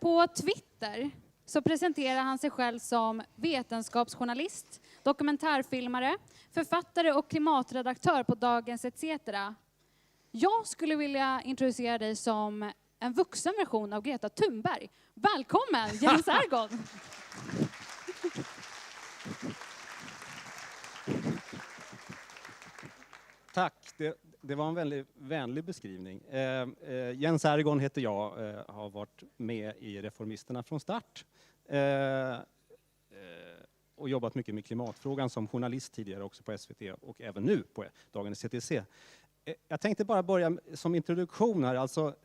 På Twitter så presenterar han sig själv som vetenskapsjournalist, dokumentärfilmare, författare och klimatredaktör på Dagens ETC. Jag skulle vilja introducera dig som en vuxen version av Greta Thunberg. Välkommen, Jens Ergon! Tack, det var en väldigt vänlig beskrivning. Jens Ergon heter jag, har varit med i Reformisterna från start. Och jobbat mycket med klimatfrågan som journalist tidigare också på SVT och även nu på Dagens ETC. Jag tänkte bara börja som introduktion här. Alltså,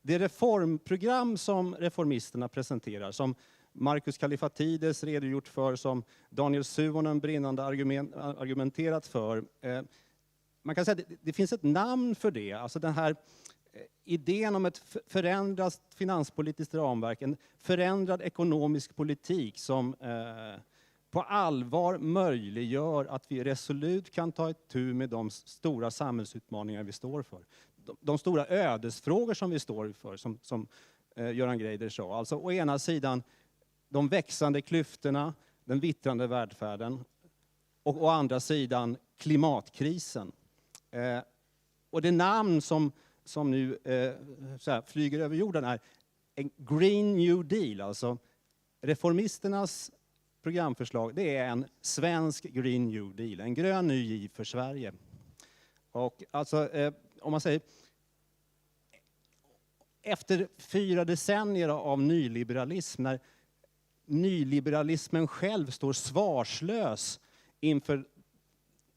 det reformprogram som Reformisterna presenterar, som Markus Kallifatides redogjort för, som Daniel Suhonen brinnande argumenterat för. Man kan säga att det finns ett namn för det. Alltså den här idén om ett förändrat finanspolitiskt ramverk, en förändrad ekonomisk politik som på allvar möjliggör att vi resolut kan ta itu med de stora samhällsutmaningar vi står för. De stora ödesfrågor som vi står för, som Göran Greider sa. Alltså å ena sidan de växande klyftorna, den vittrande välfärden, och å andra sidan klimatkrisen. Och det namn som nu så här, flyger över jorden är en Green New Deal. Alltså Reformisternas programförslag, det är en svensk Green New Deal. En grön ny giv för Sverige. Och alltså, om man säger, efter 4 decennier av nyliberalism, när nyliberalismen själv står svarslös inför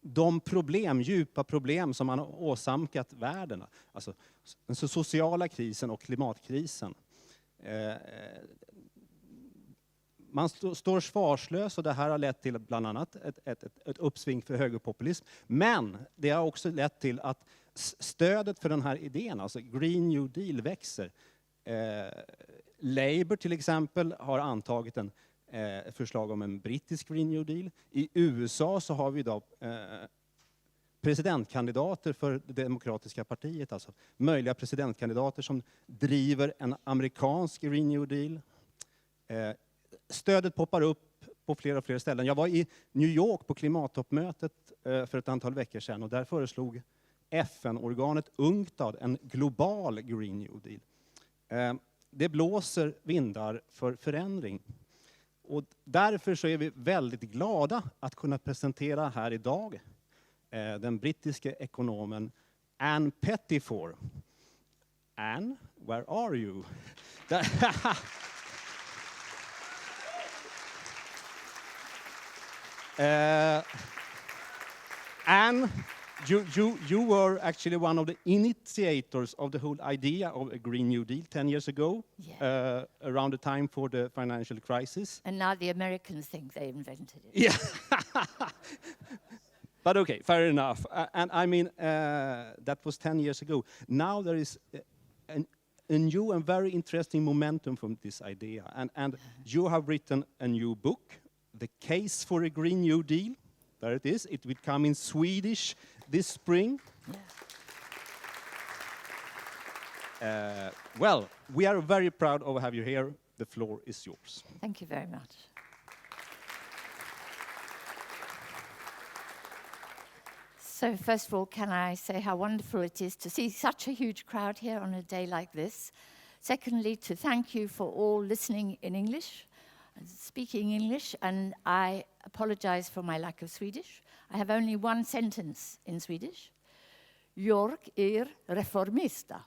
de problem, djupa problem som man har åsamkat världen. Alltså den sociala krisen och klimatkrisen. Man står svarslös, och det här har lett till bland annat ett uppsving för högerpopulism. Men det har också lett till att stödet för den här idén, alltså Green New Deal, växer. Labour till exempel har antagit ett förslag om en brittisk Green New Deal. I USA så har vi idag presidentkandidater för det demokratiska partiet, alltså möjliga presidentkandidater som driver en amerikansk Green New Deal. Stödet poppar upp på fler och fler ställen. Jag var i New York på klimattoppmötet för ett antal veckor sedan, och där föreslog FN-organet UNCTAD en global Green New Deal. Det blåser vindar för förändring. Och därför så är vi väldigt glada att kunna presentera här idag den brittiska ekonomen Anne Pettifor. Anne, where are you? Anne, you were actually one of the initiators of the whole idea of a Green New Deal 10 years ago, yeah. Around the time for the financial crisis. And now the Americans think they invented it. Yeah. But okay, fair enough. And I mean, that was 10 years ago. Now there is a new and very interesting momentum from this idea. And you have written a new book, The Case for a Green New Deal. There it is. It will come in Swedish this spring. Yeah. Well, we are very proud of have you here. The floor is yours. Thank you very much. So first of all, can I say how wonderful it is to see such a huge crowd here on a day like this. Secondly, to thank you for all listening in English, speaking English, and I apologize for my lack of Swedish. I have only one sentence in Swedish. Jag är reformista.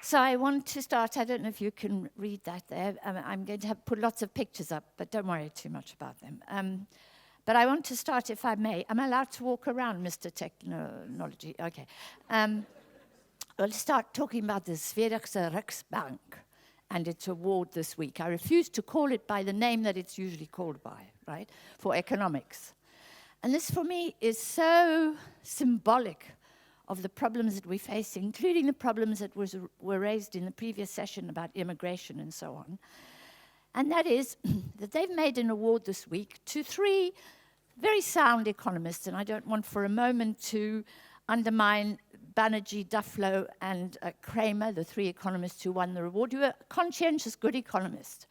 So I want to start, I don't know if you can read that there. I'm going to put lots of pictures up, but don't worry too much about them. But I want to start, if I may. Am I allowed to walk around, Mr. Technology? Okay. I'll start talking about the Sveriges Riksbank and its award this week. I refuse to call it by the name that it's usually called by, right, for economics. And this, for me, is so symbolic of the problems that we face, including the problems that were raised in the previous session about immigration and so on. And that is that they've made an award this week to 3 very sound economists, and I don't want for a moment to undermine Banerjee, Duflo, and Kramer, the 3 economists who won the reward, who were conscientious, good economists.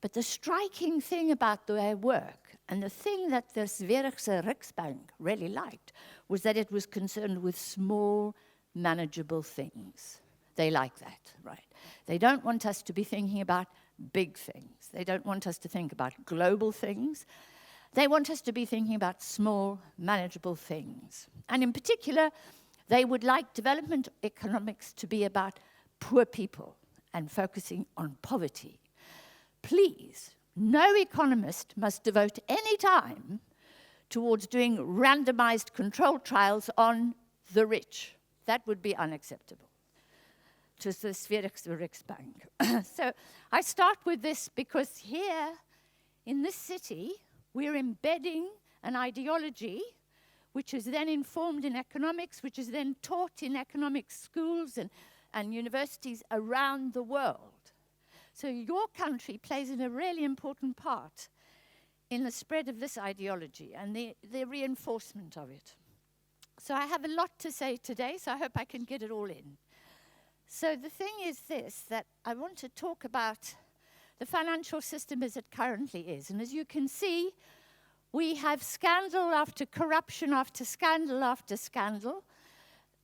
But the striking thing about their work, and the thing that the S-förening Riksbank really liked, was that it was concerned with small, manageable things. They like that, right? They don't want us to be thinking about big things. They don't want us to think about global things. They want us to be thinking about small, manageable things. And in particular, they would like development economics to be about poor people and focusing on poverty. Please, no economist must devote any time towards doing randomized controlled trials on the rich. That would be unacceptable to the S-förening Riksbank. So I start with this because here in this city, we're embedding an ideology which is then informed in economics, which is then taught in economic schools and universities around the world. So your country plays a really important part in the spread of this ideology and the reinforcement of it. So I have a lot to say today, so I hope I can get it all in. So the thing is this, that I want to talk about the financial system as it currently is. And as you can see, we have scandal after corruption after scandal after scandal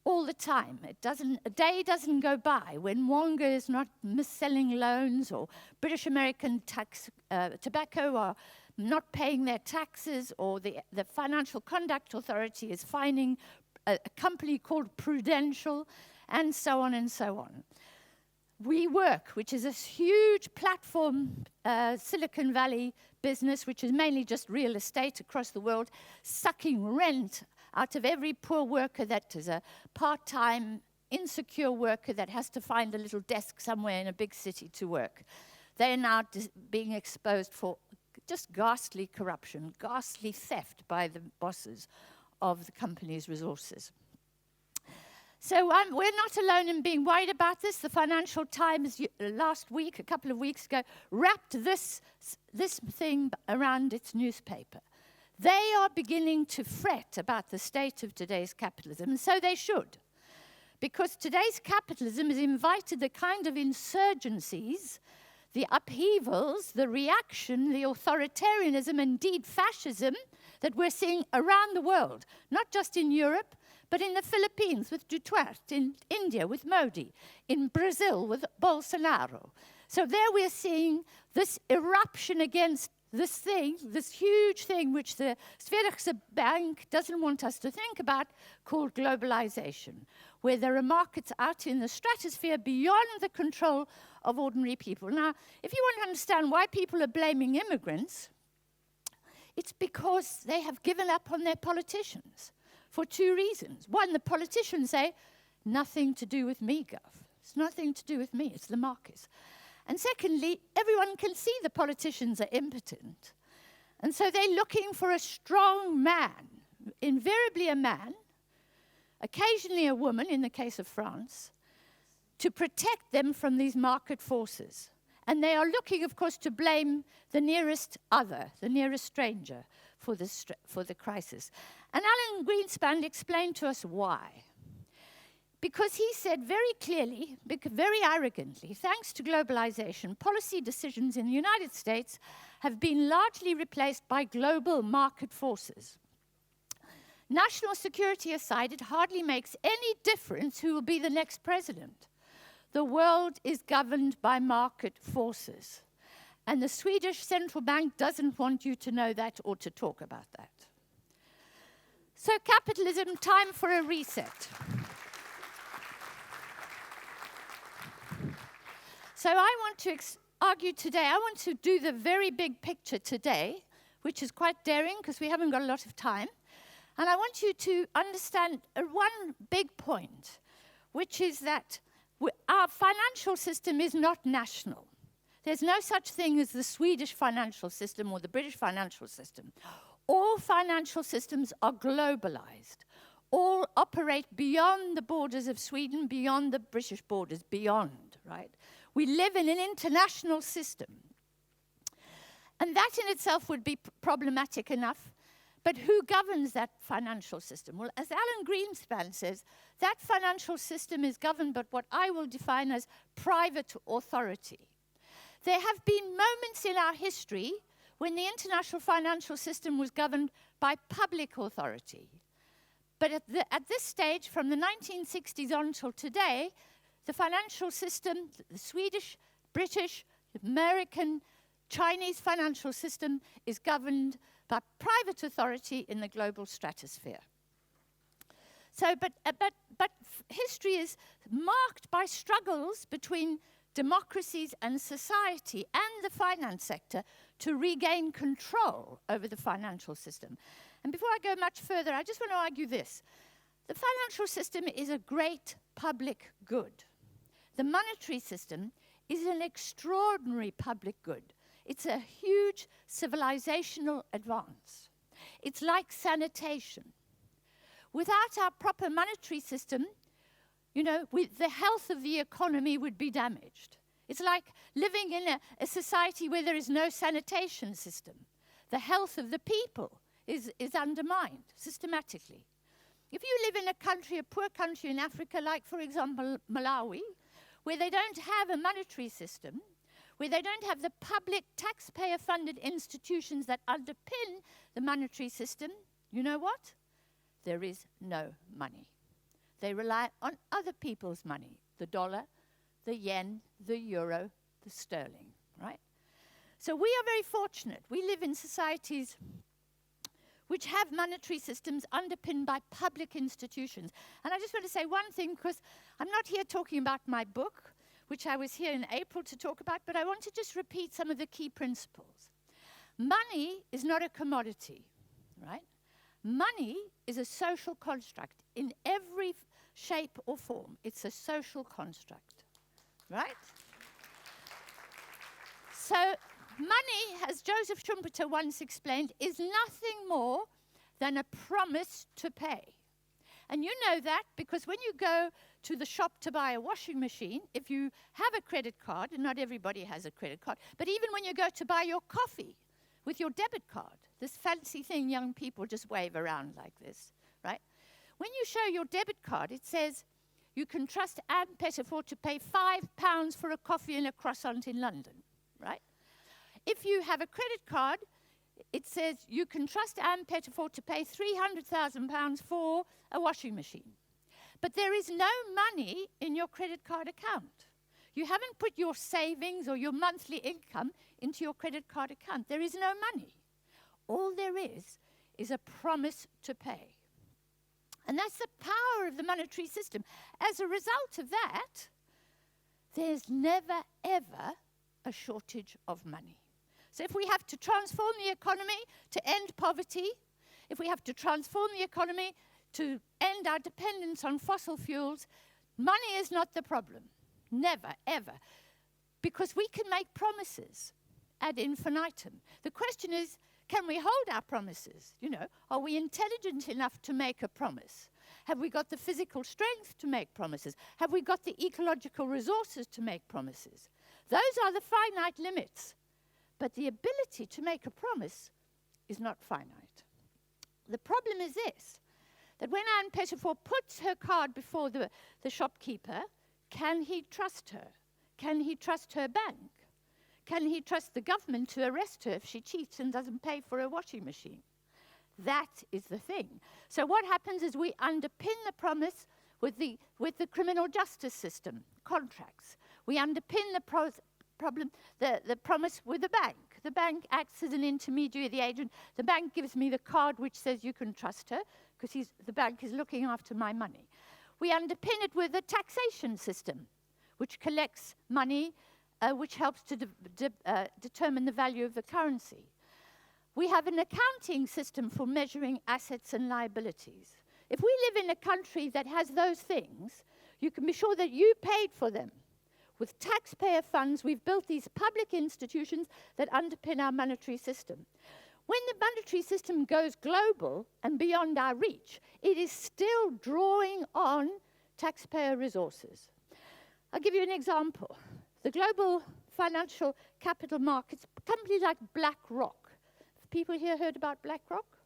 all the time. A day doesn't go by when Wonga is not mis-selling loans or British American tobacco are not paying their taxes, or the Financial Conduct Authority is fining a company called Prudential, and so on and so on. WeWork, which is a huge platform Silicon Valley business, which is mainly just real estate across the world, sucking rent out of every poor worker that is a part-time, insecure worker that has to find a little desk somewhere in a big city to work. They're now being exposed for just ghastly corruption, ghastly theft by the bosses of the company's resources. So we're not alone in being worried about this. The Financial Times last week, a couple of weeks ago, wrapped this thing around its newspaper. They are beginning to fret about the state of today's capitalism, and so they should. Because today's capitalism has invited the kind of insurgencies, the upheavals, the reaction, the authoritarianism, indeed fascism, that we're seeing around the world, not just in Europe, but in the Philippines with Duterte, in India with Modi, in Brazil with Bolsonaro. So there we're seeing this eruption against this thing, this huge thing which the S-förening Bank doesn't want us to think about, called globalization, where there are markets out in the stratosphere beyond the control of ordinary people. Now, if you want to understand why people are blaming immigrants, it's because they have given up on their politicians for 2 reasons. One, the politicians say, nothing to do with me, Gov. It's nothing to do with me, it's the markets. And secondly, everyone can see the politicians are impotent. And so they're looking for a strong man, invariably a man, occasionally a woman, in the case of France, to protect them from these market forces. And they are looking, of course, to blame the nearest other, the nearest stranger, for the crisis. And Alan Greenspan explained to us why. Because he said very clearly, very arrogantly, thanks to globalization, policy decisions in the United States have been largely replaced by global market forces. National security aside, it hardly makes any difference who will be the next president. The world is governed by market forces. And the Swedish central bank doesn't want you to know that or to talk about that. So capitalism, time for a reset. So I want to argue today, I want to do the very big picture today, which is quite daring because we haven't got a lot of time. And I want you to understand one big point, which is that our financial system is not national. There's no such thing as the Swedish financial system or the British financial system. All financial systems are globalized. All operate beyond the borders of Sweden, beyond the British borders, beyond, right? We live in an international system. And that in itself would be problematic enough. But who governs that financial system? Well, as Alan Greenspan says, that financial system is governed by what I will define as private authority. There have been moments in our history when the international financial system was governed by public authority. But at this stage, from the 1960s on till today, the financial system, the Swedish, British, American, Chinese financial system is governed by private authority in the global stratosphere. So, but history is marked by struggles between democracies and society and the finance sector to regain control over the financial system. And before I go much further, I just want to argue this. The financial system is a great public good. The monetary system is an extraordinary public good. It's a huge civilizational advance. It's like sanitation. Without our proper monetary system, you know, the health of the economy would be damaged. It's like living in a society where there is no sanitation system. The health of the people is undermined systematically. If you live in a country, a poor country in Africa, like, for example, Malawi, where they don't have a monetary system, where they don't have the public taxpayer-funded institutions that underpin the monetary system, you know what? There is no money. They rely on other people's money, the dollar, the yen, the euro, the sterling, right? So we are very fortunate. We live in societies which have monetary systems underpinned by public institutions. And I just want to say one thing, because I'm not here talking about my book, which I was here in April to talk about, but I want to just repeat some of the key principles. Money is not a commodity, right? Money is a social construct in every shape or form. It's a social construct, right? So money, as Joseph Schumpeter once explained, is nothing more than a promise to pay. And you know that because when you go to the shop to buy a washing machine, if you have a credit card, and not everybody has a credit card, but even when you go to buy your coffee with your debit card, this fancy thing young people just wave around like this, right? When you show your debit card, it says you can trust Anne Pettifor to pay £5 for a coffee and a croissant in London, right? If you have a credit card, it says you can trust Anne Pettifor to pay £300,000 for a washing machine. But there is no money in your credit card account. You haven't put your savings or your monthly income into your credit card account. There is no money. All there is a promise to pay. And that's the power of the monetary system. As a result of that, there's never, ever a shortage of money. So if we have to transform the economy to end poverty, if we have to transform the economy to end our dependence on fossil fuels, money is not the problem. Never, ever. Because we can make promises ad infinitum. The question is, can we hold our promises? You know, are we intelligent enough to make a promise? Have we got the physical strength to make promises? Have we got the ecological resources to make promises? Those are the finite limits. But the ability to make a promise is not finite. The problem is this, that when Anne Pettifor puts her card before the shopkeeper, can he trust her? Can he trust her bank? Can he trust the government to arrest her if she cheats and doesn't pay for a washing machine? That is the thing. So what happens is we underpin the promise with the criminal justice system, contracts. We underpin the promise with the bank. The bank acts as an intermediary, the agent. The bank gives me the card which says you can trust her because the bank is looking after my money. We underpin it with a taxation system which collects money, which helps to determine the value of the currency. We have an accounting system for measuring assets and liabilities. If we live in a country that has those things, you can be sure that you paid for them. With taxpayer funds, we've built these public institutions that underpin our monetary system. When the monetary system goes global and beyond our reach, it is still drawing on taxpayer resources. I'll give you an example. The global financial capital markets, companies like BlackRock. Have people here heard about BlackRock?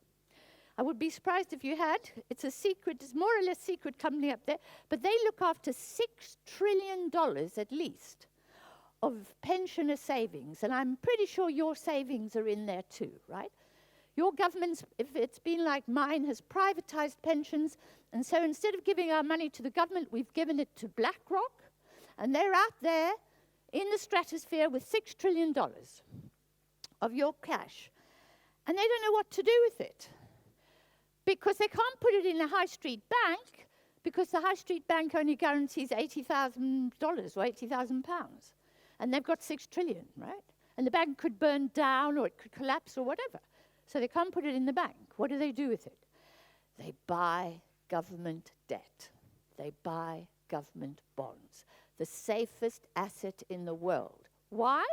I would be surprised if you had. It's a secret, it's more or less secret company up there, but they look after $6 trillion at least of pensioner savings, and I'm pretty sure your savings are in there too, right? Your government, if it's been like mine, has privatized pensions, and so instead of giving our money to the government, we've given it to BlackRock, and they're out there in the stratosphere with $6 trillion of your cash, and they don't know what to do with it, because they can't put it in a high street bank, because the high street bank only guarantees $80,000 or £80,000, and they've got $6 trillion, right? And the bank could burn down, or it could collapse, or whatever. So they can't put it in the bank. What do they do with it? They buy government debt. They buy government bonds, the safest asset in the world. Why?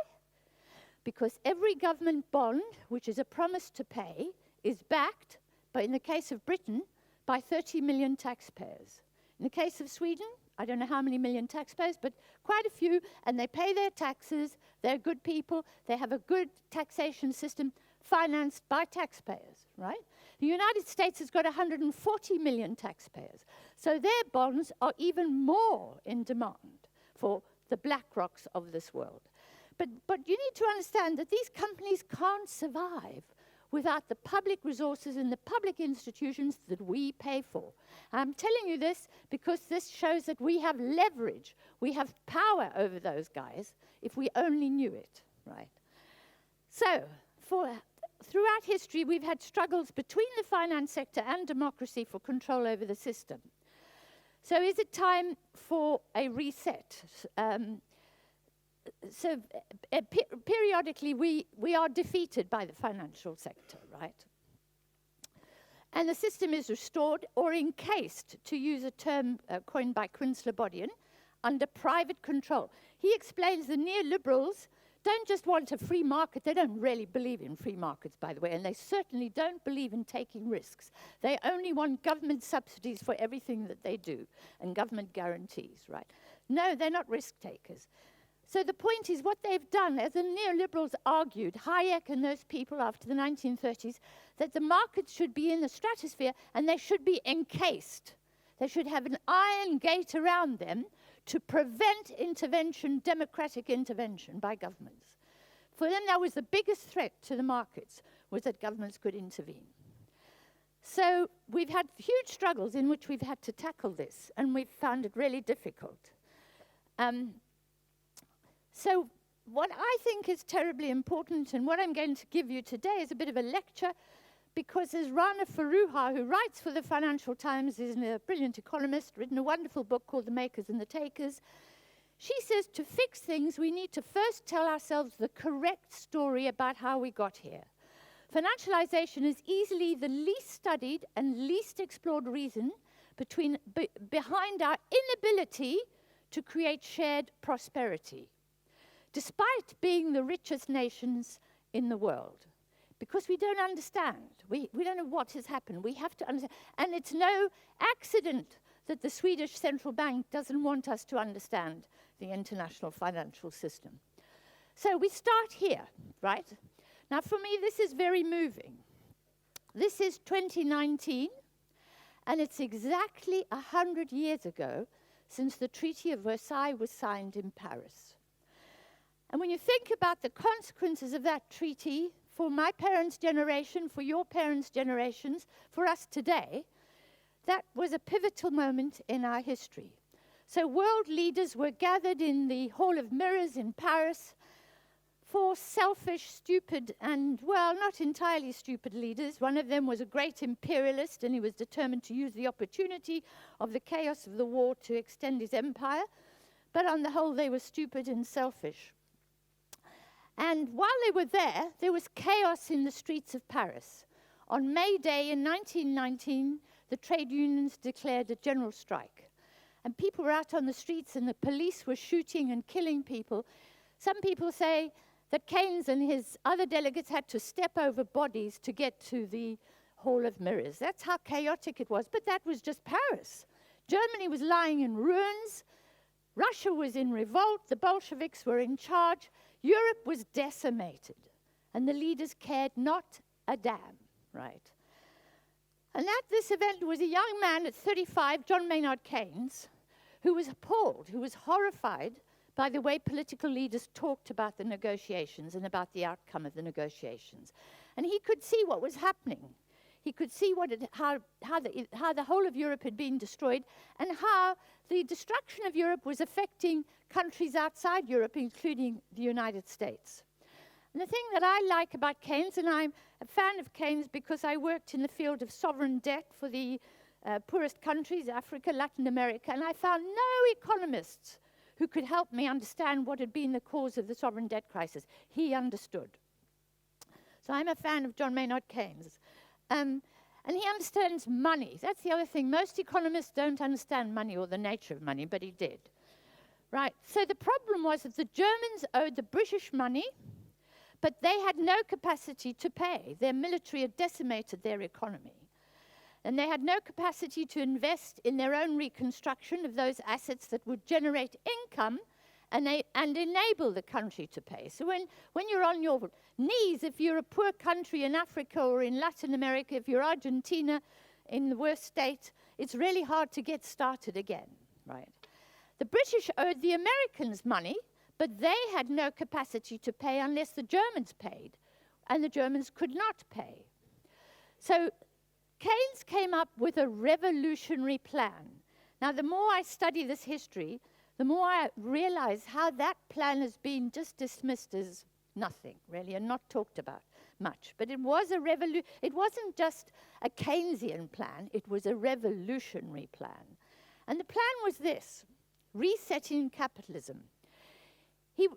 Because every government bond, which is a promise to pay, is backed, but in the case of Britain, by 30 million taxpayers. In the case of Sweden, I don't know how many million taxpayers, but quite a few, and they pay their taxes, they're good people, they have a good taxation system financed by taxpayers, right? The United States has got 140 million taxpayers, so their bonds are even more in demand for the BlackRocks of this world. But you need to understand that these companies can't survive without the public resources and the public institutions that we pay for. I'm telling you this because this shows that we have leverage, we have power over those guys if we only knew it, right? So, throughout history, we've had struggles between the finance sector and democracy for control over the system. So is it time for a reset? Periodically, we are defeated by the financial sector, right? And the system is restored or encased, to use a term coined by Quinn Slobodian, under private control. He explains the neoliberals don't just want a free market. They don't really believe in free markets, by the way, and they certainly don't believe in taking risks. They only want government subsidies for everything that they do and government guarantees, right? No, they're not risk takers. So the point is, what they've done, as the neoliberals argued, Hayek and those people after the 1930s, that the markets should be in the stratosphere and they should be encased. They should have an iron gate around them to prevent intervention, democratic intervention by governments. For them, that was the biggest threat to the markets, was that governments could intervene. So we've had huge struggles in which we've had to tackle this, and we've found it really difficult. So what I think is terribly important, and what I'm going to give you today, is a bit of a lecture, because as Rana Faruha, who writes for the Financial Times, is a brilliant economist, written a wonderful book called The Makers and the Takers. She says to fix things, we need to first tell ourselves the correct story about how we got here. Financialization is easily the least studied and least explored reason behind our inability to create shared prosperity, despite being the richest nations in the world. Because we don't understand. We don't know what has happened. We have to understand. And it's no accident that the Swedish central bank doesn't want us to understand the international financial system. So we start here, right? Now, for me, this is very moving. This is 2019, and it's exactly 100 years ago since the Treaty of Versailles was signed in Paris. And when you think about the consequences of that treaty for my parents' generation, for your parents' generations, for us today, that was a pivotal moment in our history. So world leaders were gathered in the Hall of Mirrors in Paris for selfish, stupid, and, well, not entirely stupid leaders. One of them was a great imperialist, and he was determined to use the opportunity of the chaos of the war to extend his empire. But on the whole, they were stupid and selfish. And while they were there was chaos in the streets of Paris. On May Day in 1919, the trade unions declared a general strike. And people were out on the streets, and the police were shooting and killing people. Some people say that Keynes and his other delegates had to step over bodies to get to the Hall of Mirrors. That's how chaotic it was. But that was just Paris. Germany was lying in ruins. Russia was in revolt. The Bolsheviks were in charge. Europe was decimated, and the leaders cared not a damn, right? And at this event was a young man at 35, John Maynard Keynes, who was appalled, who was horrified by the way political leaders talked about the negotiations and about the outcome of the negotiations. And he could see what was happening. He could see how the whole of Europe had been destroyed and how the destruction of Europe was affecting countries outside Europe, including the United States. And the thing that I like about Keynes, and I'm a fan of Keynes because I worked in the field of sovereign debt for the poorest countries, Africa, Latin America, and I found no economists who could help me understand what had been the cause of the sovereign debt crisis. He understood. So I'm a fan of John Maynard Keynes. And he understands money. That's the other thing. Most economists don't understand money or the nature of money, but he did. Right, so the problem was that the Germans owed the British money, but they had no capacity to pay. Their military had decimated their economy. And they had no capacity to invest in their own reconstruction of those assets that would generate income and enable the country to pay. So when you're on your knees, if you're a poor country in Africa or in Latin America, if you're Argentina in the worst state, it's really hard to get started again, right? The British owed the Americans money, but they had no capacity to pay unless the Germans paid, and the Germans could not pay. So Keynes came up with a revolutionary plan. Now, the more I study this history, the more I realize how that plan has been just dismissed as nothing, really, and not talked about much. But it was it wasn't just a Keynesian plan, it was a revolutionary plan. And the plan was this: resetting capitalism. He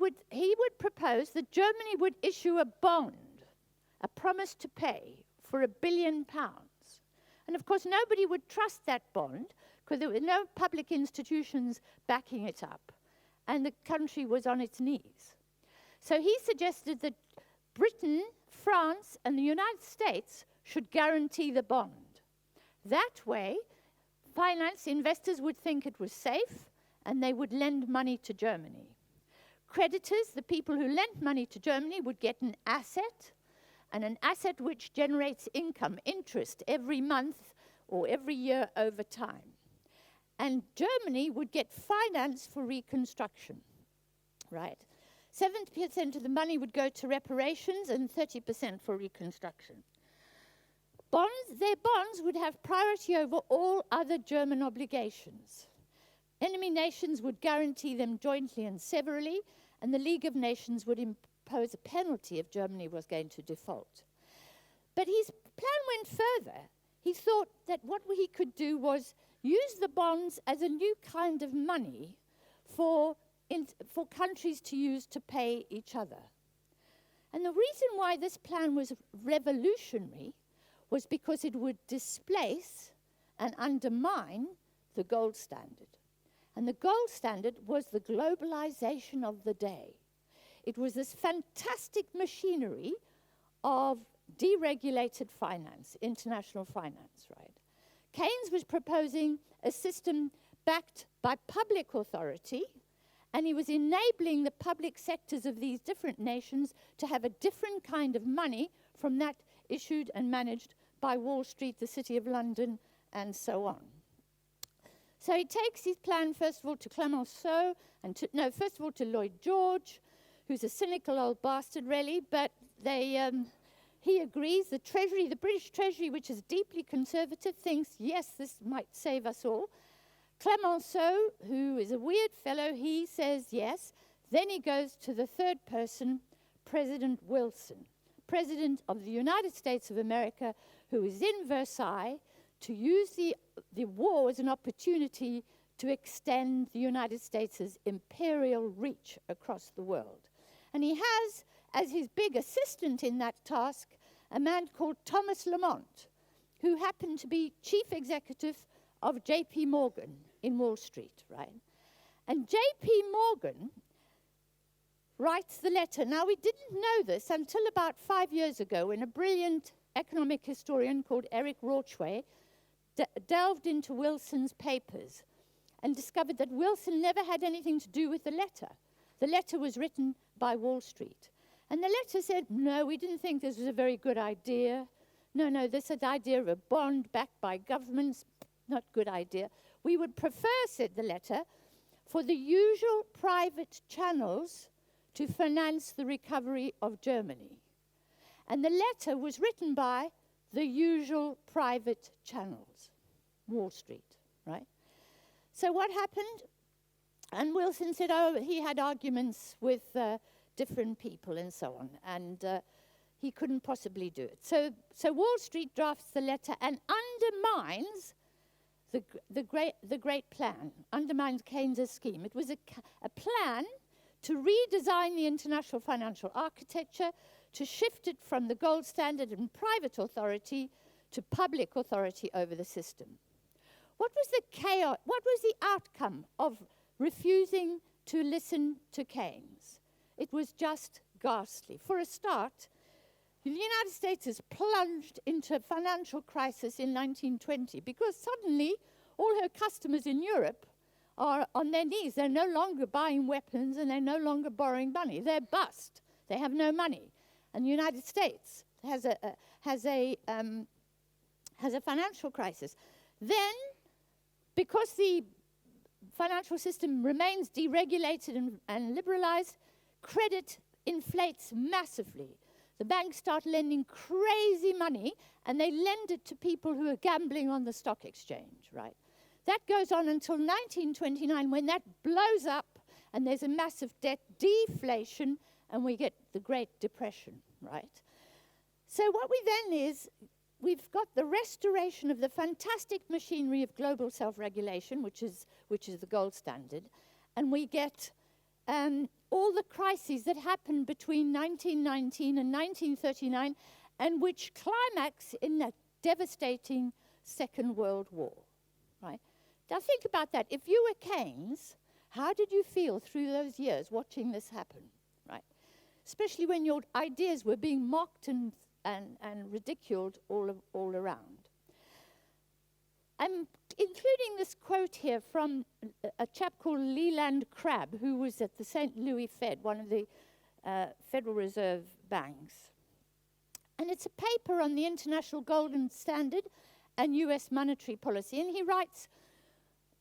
would propose that Germany would issue a bond, a promise to pay for £1 billion. And of course, nobody would trust that bond because there were no public institutions backing it up, and the country was on its knees. So he suggested that Britain, France, and the United States should guarantee the bond. That way, finance investors would think it was safe, and they would lend money to Germany. Creditors, the people who lent money to Germany, would get an asset, and an asset which generates income, interest, every month or every year over time. And Germany would get finance for reconstruction, right? 70% of the money would go to reparations and 30% for reconstruction. Their bonds would have priority over all other German obligations. Enemy nations would guarantee them jointly and severally, and the League of Nations would impose a penalty if Germany was going to default. But his plan went further. He thought that what he could do was use the bonds as a new kind of money for countries to use to pay each other. And the reason why this plan was revolutionary was because it would displace and undermine the gold standard. And the gold standard was the globalization of the day. It was this fantastic machinery of deregulated finance, international finance, right? Keynes was proposing a system backed by public authority, and he was enabling the public sectors of these different nations to have a different kind of money from that issued and managed by Wall Street, the City of London, and so on. So he takes his plan, first of all, to Clemenceau, first of all to Lloyd George, who's a cynical old bastard, really, but he agrees. The Treasury, the British Treasury, which is deeply conservative, thinks, yes, this might save us all. Clemenceau, who is a weird fellow, he says yes. Then he goes to the third person, President Wilson, President of the United States of America, who is in Versailles to use the war as an opportunity to extend the United States' imperial reach across the world. And he has, as his big assistant in that task, a man called Thomas Lamont, who happened to be chief executive of J.P. Morgan in Wall Street, right? And J.P. Morgan writes the letter. Now, we didn't know this until about 5 years ago when a brilliant economic historian called Eric Rauchway delved into Wilson's papers and discovered that Wilson never had anything to do with the letter. The letter was written by Wall Street. And the letter said, no, we didn't think this was a very good idea. no, this idea of a bond backed by governments, not good idea. We would prefer, said the letter, for the usual private channels to finance the recovery of Germany. And the letter was written by the usual private channels, Wall Street, right? So what happened? And Wilson said, oh, he had arguments with different people and so on, and he couldn't possibly do it. So Wall Street drafts the letter and undermines the great plan, undermines Keynes' scheme. It was a plan to redesign the international financial architecture, to shift it from the gold standard and private authority to public authority over the system. What was the chaos? What was the outcome of refusing to listen to Keynes? It was just ghastly. For a start, the United States is plunged into a financial crisis in 1920 because suddenly all her customers in Europe are on their knees. They're no longer buying weapons and they're no longer borrowing money. They're bust. They have no money. And the United States has a financial crisis. Then, because the financial system remains deregulated and liberalized, credit inflates massively. The banks start lending crazy money, and they lend it to people who are gambling on the stock exchange, right? That goes on until 1929, when that blows up, and there's a massive debt deflation, and we get the Great Depression, right? So what we then is, we've got the restoration of the fantastic machinery of global self-regulation, which is the gold standard, and we get all the crises that happened between 1919 and 1939, and which climax in that devastating Second World War, right? Now think about that. If you were Keynes, how did you feel through those years watching this happen, right? Especially when your ideas were being mocked and ridiculed all around. I'm including this quote here from a chap called Leland Crabb, who was at the St. Louis Fed, one of the Federal Reserve banks. And it's a paper on the international golden standard and US monetary policy. And he writes,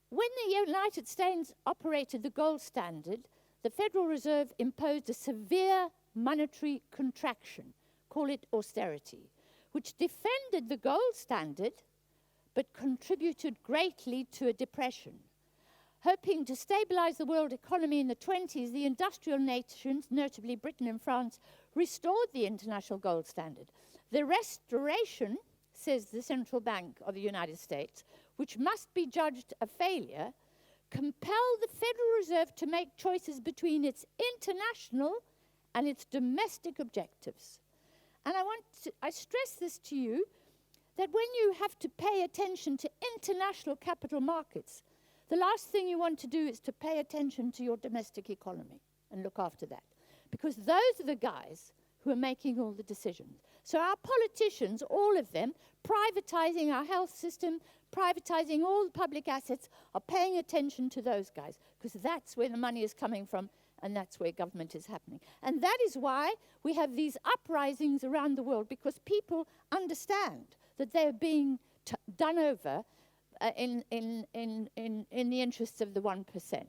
when the United States operated the gold standard, the Federal Reserve imposed a severe monetary contraction, call it austerity, which defended the gold standard but contributed greatly to a depression. Hoping to stabilize the world economy in the 20s, the industrial nations, notably Britain and France, restored the international gold standard. The restoration, says the Central Bank of the United States, which must be judged a failure, compelled the Federal Reserve to make choices between its international and its domestic objectives. And I stress this to you, that when you have to pay attention to international capital markets, the last thing you want to do is to pay attention to your domestic economy and look after that. Because those are the guys who are making all the decisions. So our politicians, all of them, privatizing our health system, privatizing all the public assets, are paying attention to those guys, because that's where the money is coming from, and that's where government is happening. And that is why we have these uprisings around the world, because people understand that they're being done over in the interests of the 1%.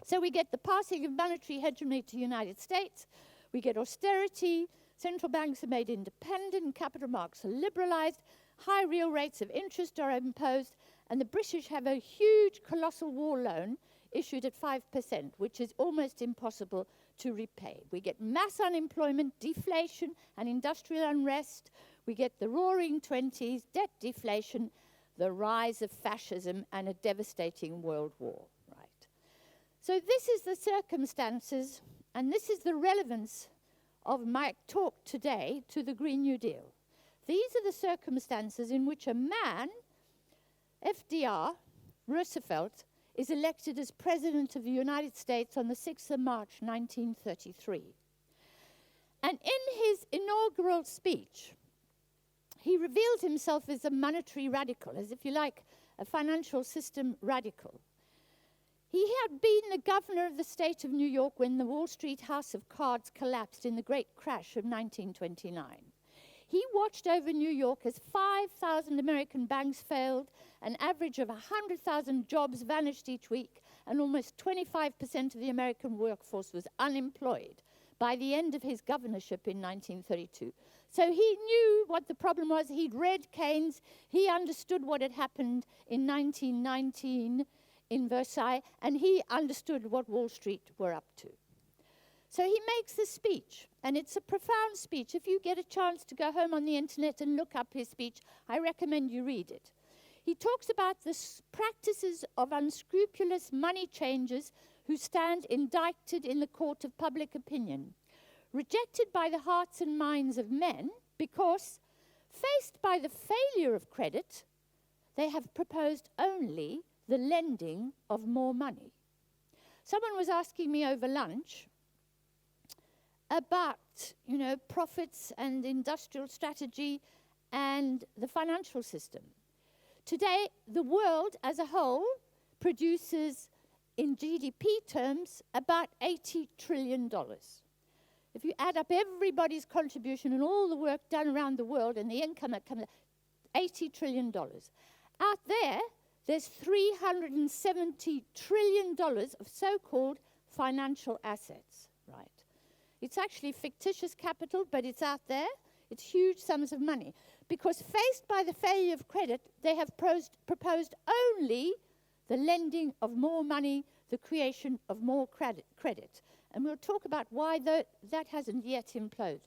So we get the passing of monetary hegemony to the United States, we get austerity, central banks are made independent, capital markets are liberalized, high real rates of interest are imposed, and the British have a huge, colossal war loan issued at 5%, which is almost impossible to repay. We get mass unemployment, deflation, and industrial unrest. We get the roaring 20s, debt deflation, the rise of fascism, and a devastating world war, right? So this is the circumstances, and this is the relevance of my talk today to the Green New Deal. These are the circumstances in which a man, FDR, Roosevelt, is elected as President of the United States on the 6th of March, 1933. And in his inaugural speech, he revealed himself as a monetary radical, as if you like, a financial system radical. He had been the governor of the state of New York when the Wall Street house of cards collapsed in the great crash of 1929. He watched over New York as 5,000 American banks failed, an average of 100,000 jobs vanished each week, and almost 25% of the American workforce was unemployed by the end of his governorship in 1932. So he knew what the problem was. He'd read Keynes. He understood what had happened in 1919 in Versailles, and he understood what Wall Street were up to. So he makes this speech, and it's a profound speech. If you get a chance to go home on the internet and look up his speech, I recommend you read it. He talks about the practices of unscrupulous money changers who stand indicted in the court of public opinion, rejected by the hearts and minds of men because, faced by the failure of credit, they have proposed only the lending of more money. Someone was asking me over lunch about, profits and industrial strategy and the financial system. Today, the world as a whole produces, in GDP terms, about $80 trillion. If you add up everybody's contribution and all the work done around the world and the income that comes, $80 trillion. Out there, there's $370 trillion of so-called financial assets, right? It's actually fictitious capital, but it's out there. It's huge sums of money. Because faced by the failure of credit, they have proposed only the lending of more money, the creation of more credit. And we'll talk about why that hasn't yet imploded.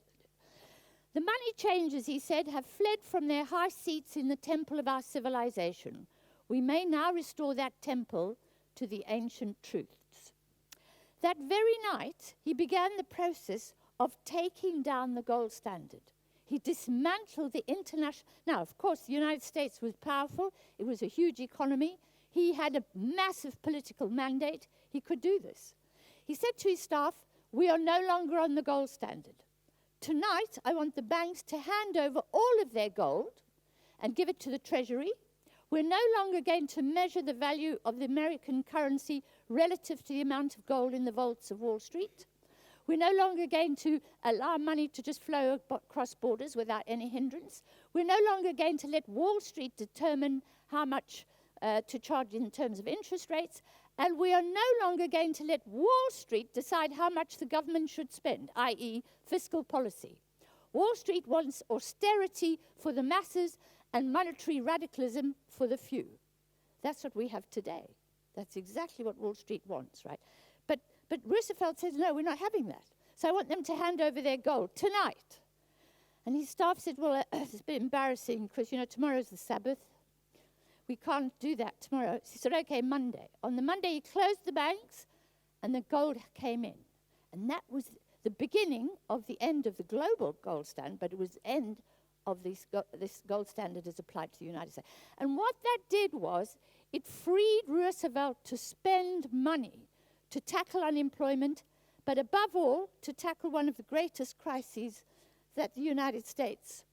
The money changers, he said, have fled from their high seats in the temple of our civilization. We may now restore that temple to the ancient truths. That very night, he began the process of taking down the gold standard. He dismantled the international... Now, of course, the United States was powerful. It was a huge economy. He had a massive political mandate. He could do this. He said to his staff, we are no longer on the gold standard. Tonight, I want the banks to hand over all of their gold and give it to the Treasury. We're no longer going to measure the value of the American currency relative to the amount of gold in the vaults of Wall Street. We're no longer going to allow money to just flow across borders without any hindrance. We're no longer going to let Wall Street determine how much to charge in terms of interest rates. And we are no longer going to let Wall Street decide how much the government should spend, i.e. fiscal policy. Wall Street wants austerity for the masses and monetary radicalism for the few. That's what we have today. That's exactly what Wall Street wants, right? But Roosevelt says, no, we're not having that. So I want them to hand over their gold tonight. And his staff said, well, it's a bit embarrassing because, tomorrow's the Sabbath. We can't do that tomorrow. So he said, okay, Monday. On the Monday, he closed the banks and the gold came in. And that was the beginning of the end of the global gold standard, but it was the end of this gold standard as applied to the United States. And what that did was it freed Roosevelt to spend money to tackle unemployment, but above all, to tackle one of the greatest crises that the United States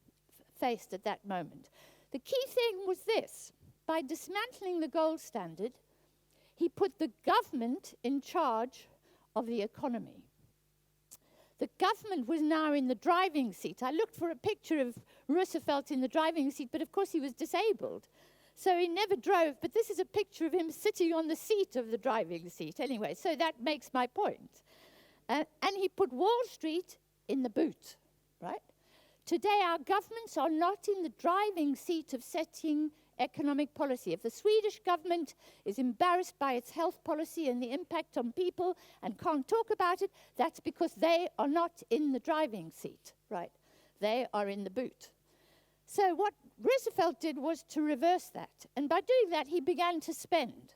faced at that moment. The key thing was this. By dismantling the gold standard, he put the government in charge of the economy. The government was now in the driving seat. I looked for a picture of Roosevelt in the driving seat, but of course he was disabled. So he never drove, but this is a picture of him sitting on the seat of the driving seat anyway, so that makes my point. And he put Wall Street in the boot, right? Today our governments are not in the driving seat of setting economic policy. If the Swedish government is embarrassed by its health policy and the impact on people and can't talk about it, that's because they are not in the driving seat, right? They are in the boot. So what Roosevelt did was to reverse that. And by doing that, he began to spend.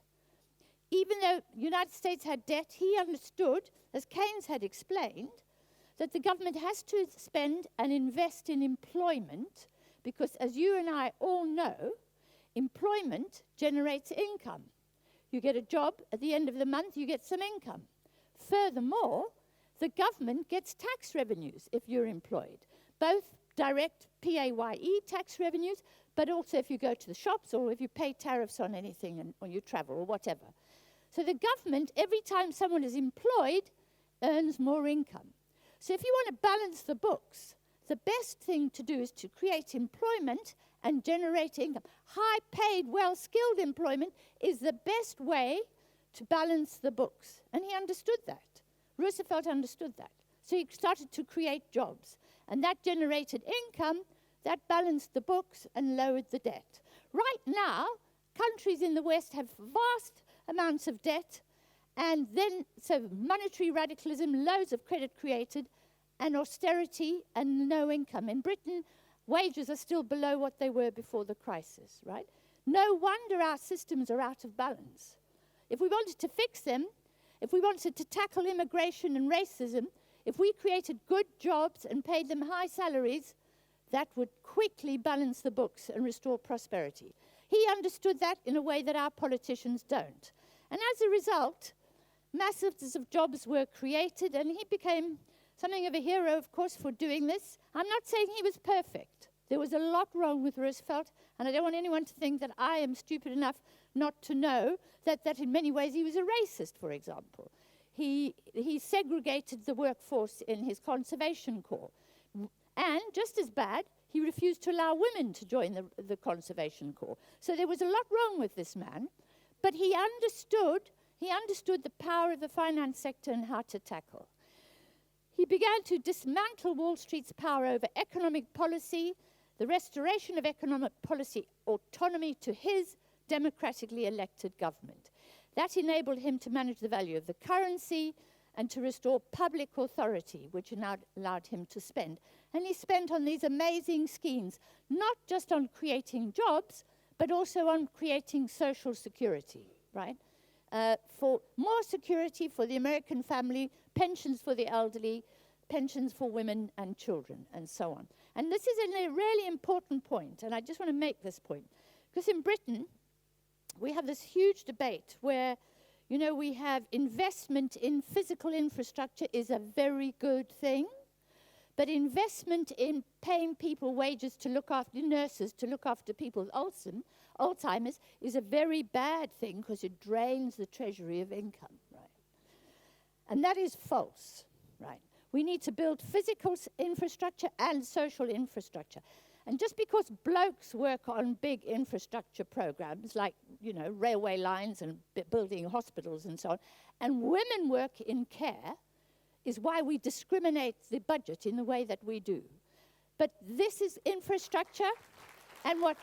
Even though the United States had debt, he understood, as Keynes had explained, that the government has to spend and invest in employment because, as you and I all know, employment generates income. You get a job, at the end of the month, you get some income. Furthermore, the government gets tax revenues if you're employed, both direct PAYE tax revenues, but also if you go to the shops or if you pay tariffs on anything or you travel or whatever. So the government, every time someone is employed, earns more income. So if you want to balance the books, the best thing to do is to create employment and generate income. High-paid, well-skilled employment is the best way to balance the books. And he understood that. Roosevelt understood that. So he started to create jobs. And that generated income, that balanced the books and lowered the debt. Right now, countries in the West have vast amounts of debt, and then, so monetary radicalism, loads of credit created, and austerity and no income. In Britain, wages are still below what they were before the crisis, right? No wonder our systems are out of balance. If we wanted to fix them, if we wanted to tackle immigration and racism, if we created good jobs and paid them high salaries, that would quickly balance the books and restore prosperity. He understood that in a way that our politicians don't. And as a result, masses of jobs were created, and he became something of a hero, of course, for doing this. I'm not saying he was perfect. There was a lot wrong with Roosevelt, and I don't want anyone to think that I am stupid enough not to know that in many ways he was a racist, for example. He segregated the workforce in his conservation corps. And just as bad, he refused to allow women to join the conservation corps. So there was a lot wrong with this man, but he understood the power of the finance sector and how to tackle. He began to dismantle Wall Street's power over economic policy, the restoration of economic policy autonomy to his democratically elected government. That enabled him to manage the value of the currency and to restore public authority, which allowed him to spend. And he spent on these amazing schemes, not just on creating jobs, but also on creating social security, right? For more security for the American family, pensions for the elderly, pensions for women and children, and so on. And this is a really important point, and I just want to make this point. Because in Britain, we have this huge debate where, you know, we have investment in physical infrastructure is a very good thing, but investment in paying people wages to look after nurses, to look after people with Alzheimer's is a very bad thing because it drains the treasury of income, right? And that is false, right? We need to build physical infrastructure and social infrastructure. And just because blokes work on big infrastructure programs like, you know, railway lines and building hospitals and so on, and women work in care, is why we discriminate the budget in the way that we do. But this is infrastructure, and what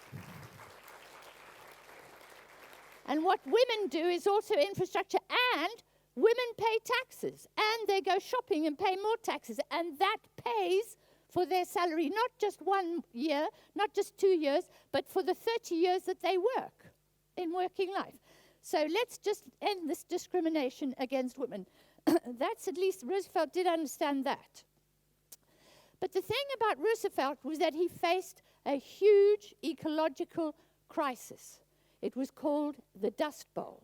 women do is also infrastructure, and women pay taxes, and they go shopping and pay more taxes, and that pays for their salary, not just 1 year, not just 2 years, but for the 30 years that they work in working life. So let's just end this discrimination against women. That's at least, Roosevelt did understand that. But the thing about Roosevelt was that he faced a huge ecological crisis. It was called the Dust Bowl.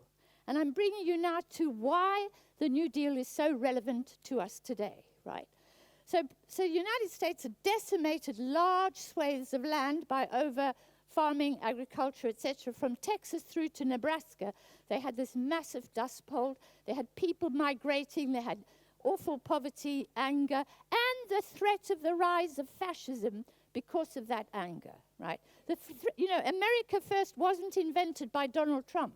And I'm bringing you now to why the New Deal is so relevant to us today, right? So the United States had decimated large swathes of land by over-farming, agriculture, etc. From Texas through to Nebraska, they had this massive dust bowl. They had people migrating. They had awful poverty, anger, and the threat of the rise of fascism because of that anger, right? America First wasn't invented by Donald Trump.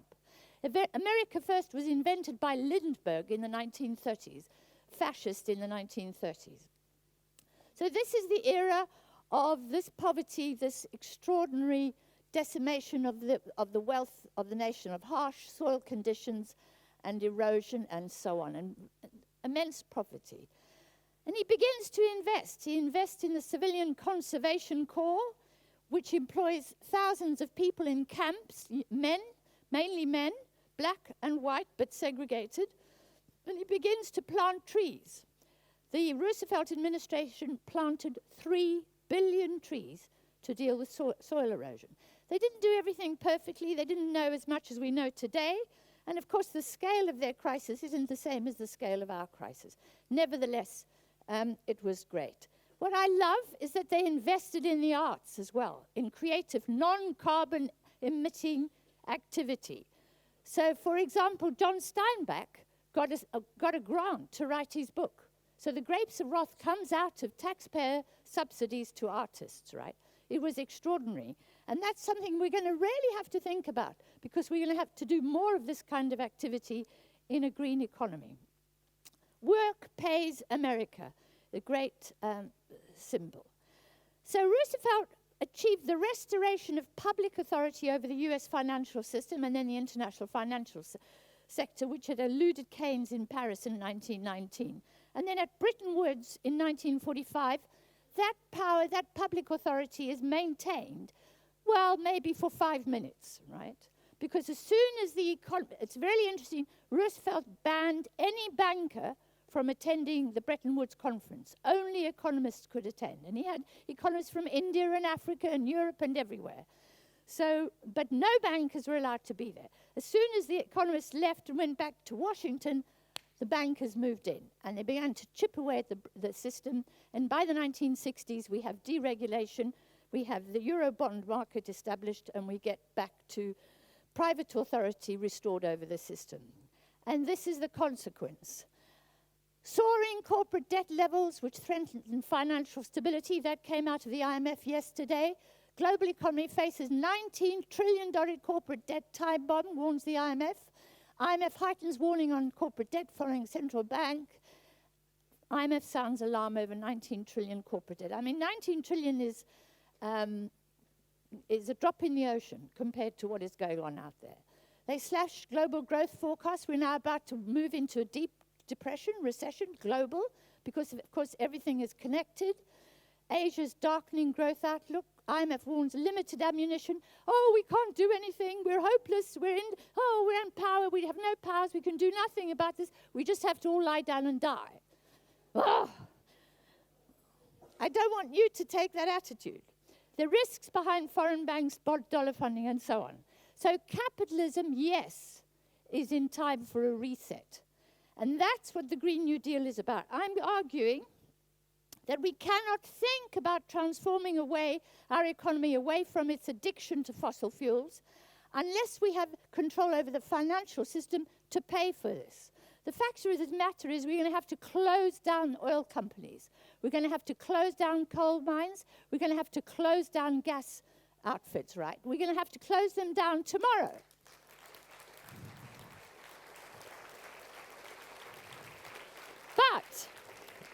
America First was invented by Lindbergh in the 1930s, fascist in the 1930s. So this is the era of this poverty, this extraordinary decimation of the wealth of the nation, of harsh soil conditions and erosion and so on, and immense poverty. And he begins to invest. He invests in the Civilian Conservation Corps, which employs thousands of people in camps, men, mainly men, black and white, but segregated. And he begins to plant trees. The Roosevelt administration planted 3 billion trees to deal with soil erosion. They didn't do everything perfectly. They didn't know as much as we know today. And of course, the scale of their crisis isn't the same as the scale of our crisis. Nevertheless, it was great. What I love is that they invested in the arts as well, in creative, non-carbon emitting activity. So, for example, John Steinbeck got a grant to write his book. So The Grapes of Wrath comes out of taxpayer subsidies to artists, right? It was extraordinary. And that's something we're going to really have to think about, because we're going to have to do more of this kind of activity in a green economy. Work pays America, the great symbol. So Roosevelt achieved the restoration of public authority over the US financial system and then the international financial sector, which had eluded Keynes in Paris in 1919. And then at Bretton Woods in 1945, that power, that public authority is maintained, well, maybe for 5 minutes, right? Because as soon as the economy, it's very interesting, Roosevelt banned any banker from attending the Bretton Woods conference. Only economists could attend. And he had economists from India and Africa and Europe and everywhere. So, but no bankers were allowed to be there. As soon as the economists left and went back to Washington, the bankers moved in. And they began to chip away at the system. And by the 1960s, we have deregulation, we have the euro bond market established, and we get back to private authority restored over the system. And this is the consequence. Soaring corporate debt levels, which threaten financial stability, that came out of the IMF yesterday. Global economy faces $19 trillion corporate debt time bomb, warns the IMF. IMF heightens warning on corporate debt following central bank. IMF sounds alarm over 19 trillion corporate debt. I mean, 19 trillion is a drop in the ocean compared to what is going on out there. They slash global growth forecasts. We're now about to move into a deep depression, recession, global, because of course everything is connected. Asia's darkening growth outlook. IMF warns limited ammunition. Oh, we can't do anything. We're hopeless. We're in power. We have no powers. We can do nothing about this. We just have to all lie down and die. Oh. I don't want you to take that attitude. The risks behind foreign banks, dollar funding, and so on. So capitalism, yes, is in time for a reset. And that's what the Green New Deal is about. I'm arguing that we cannot think about transforming our economy away from its addiction to fossil fuels unless we have control over the financial system to pay for this. The fact of the matter is we're going to have to close down oil companies. We're going to have to close down coal mines. We're going to have to close down gas outfits, right? We're going to have to close them down tomorrow.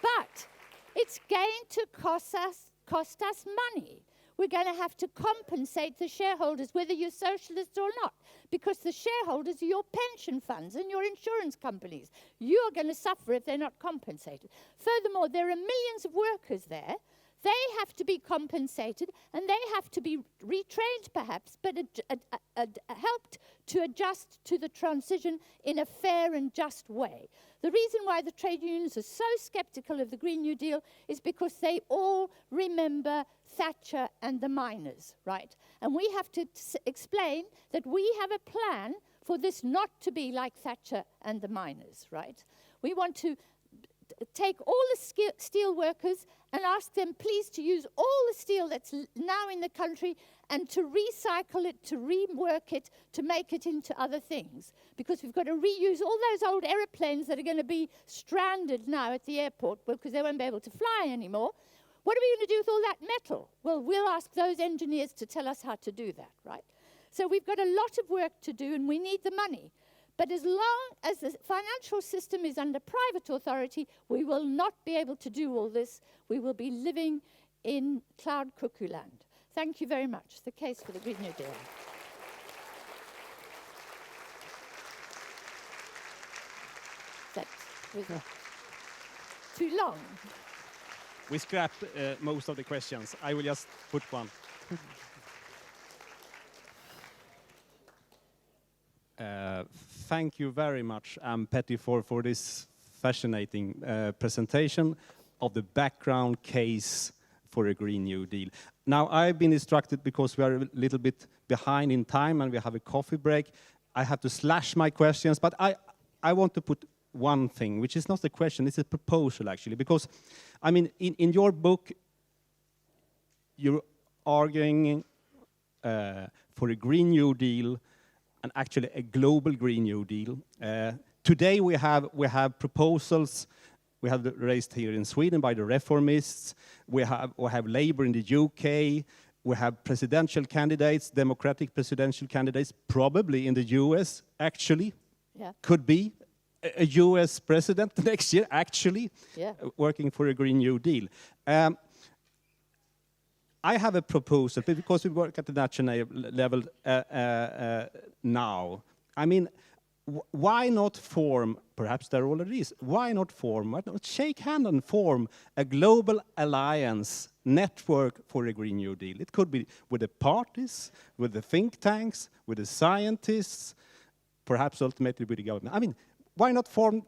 But it's going to cost us money. We're going to have to compensate the shareholders, whether you're socialists or not, because the shareholders are your pension funds and your insurance companies. You're going to suffer if they're not compensated. Furthermore, there are millions of workers there. They have to be compensated, and they have to be retrained, perhaps, but helped to adjust to the transition in a fair and just way. The reason why the trade unions are so skeptical of the Green New Deal is because they all remember Thatcher and the miners, right? And we have to explain that we have a plan for this not to be like Thatcher and the miners, right? We want to take all the steel workers and ask them please to use all the steel that's now in the country and to recycle it, to rework it, to make it into other things. Because we've got to reuse all those old aeroplanes that are going to be stranded now at the airport because they won't be able to fly anymore. What are we going to do with all that metal? Well, we'll ask those engineers to tell us how to do that, right? So we've got a lot of work to do and we need the money. But as long as the financial system is under private authority, we will not be able to do all this. We will be living in cloud cuckoo land. Thank you very much. The case for the Green New Deal. That was too long. We scrapped most of the questions. I will just put one. Thank you very much, Pettifor, for this fascinating presentation of the background case for a Green New Deal. Now, I've been instructed, because we are a little bit behind in time and we have a coffee break, I have to slash my questions, but I want to put one thing, which is not a question, it's a proposal, actually, because, I mean, in your book, you're arguing for a Green New Deal, and actually a global Green New Deal. Today we have proposals We have raised here in Sweden by the reformists. We have Labour in the UK. We have presidential candidates, democratic presidential candidates, probably in the US, actually. Yeah. Could be a US president next year, actually, Yeah. working for a Green New Deal. I have a proposal, because we work at the national level now. I mean, why not form, perhaps there already is, why not shake hand and form a global alliance network for a Green New Deal? It could be with the parties, with the think tanks, with the scientists, perhaps ultimately with the government. I mean, why not form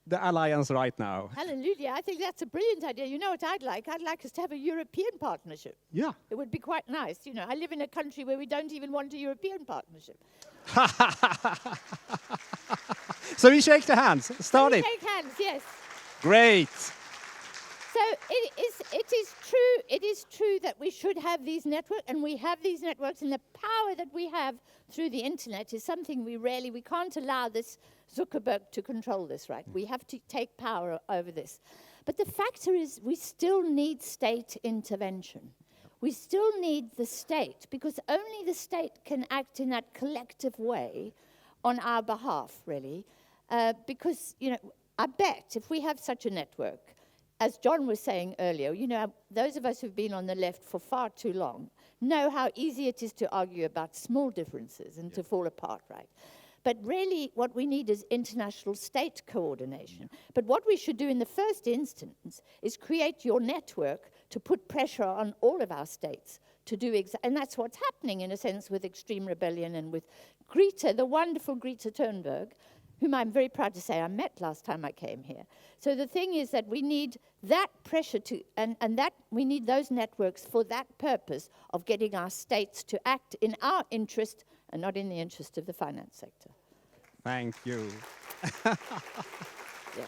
the alliance right now? Hallelujah. I think that's a brilliant idea. You know what I'd like? I'd like us to have a European partnership. Yeah. It would be quite nice. You know, I live in a country where we don't even want a European partnership. So we shake the hands. Start it. Shake hands, yes. Great. So it is true that we should have these networks, and we have these networks, and the power that we have through the internet is something we can't allow this Zuckerberg to control this, right? We have to take power over this. But the factor is we still need state intervention. We still need the state, because only the state can act in that collective way on our behalf, really. Because, you know, I bet if we have such a network, as John was saying earlier, you know, those of us who've been on the left for far too long know how easy it is to argue about small differences and to fall apart, right? But really, what we need is international state coordination. But what we should do in the first instance is create your network to put pressure on all of our states to do and that's what's happening, in a sense, with Extreme Rebellion and with Greta, the wonderful Greta Thunberg, whom I'm very proud to say I met last time I came here. So the thing is that we need that pressure and that we need those networks for that purpose of getting our states to act in our interest and not in the interest of the finance sector. Thank you. Yeah.